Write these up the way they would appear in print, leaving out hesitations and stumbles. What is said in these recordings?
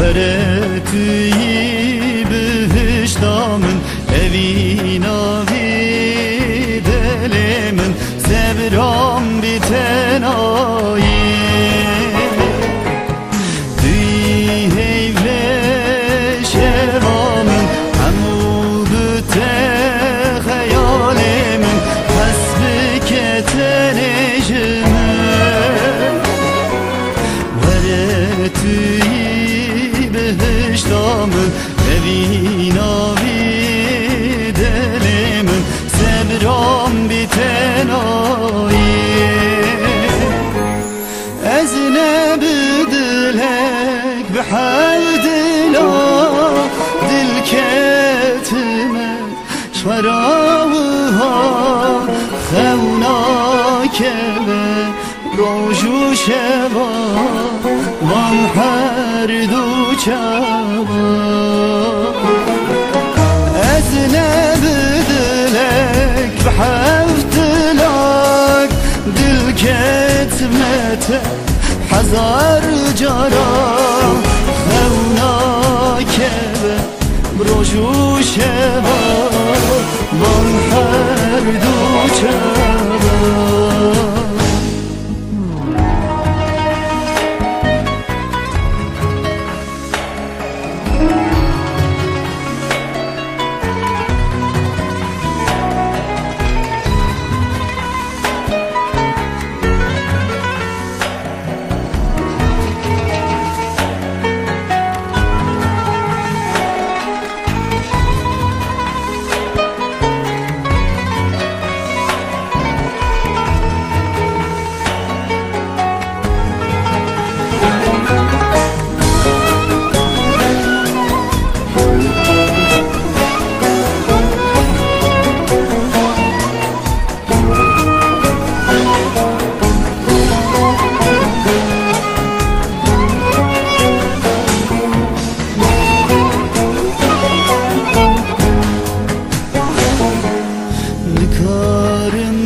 ورتوی بهشتامن اوی ناوی دلمن سبرام بیتنایی دوی هیوله شوامن همو بته خیالمن حسب کتنجمن ورتوی بهشتامن اوی ناوی دلمن سبرام بیتنایی از نبدلك بحال دلا دل كتمت شراوها خوناك روجو شبا وان حردو چبا از نبدلك بحال دلاك دل كتمت هزار جارا خوناك بروجو شبا بان هر دو چبا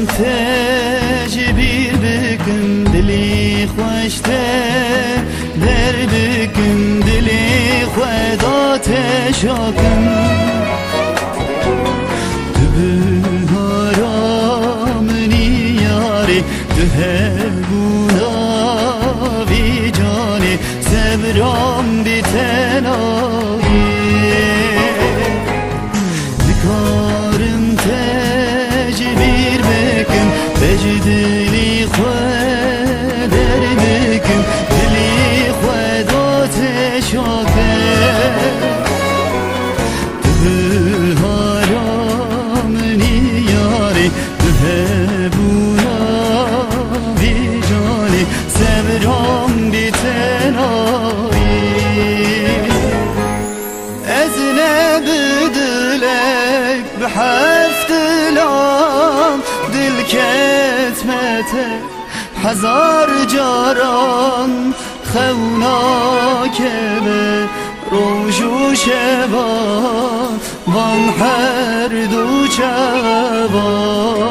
تجبیر بکن دلی خوشته در بکن دلی خودات شاکن تو بهارامنی یاری تو هبونا وی جانی سبرام بیتنایی بکارم تجبیر بکن بجدلی خود در بکن دلی خودات شاکر تو بهارامنی یاری تو هبونا بی جانی سبرام بیتنایی از نبدلك بحفت لام دل كتمته هزار جاران خوناك روجو شبا وان هر دو چبا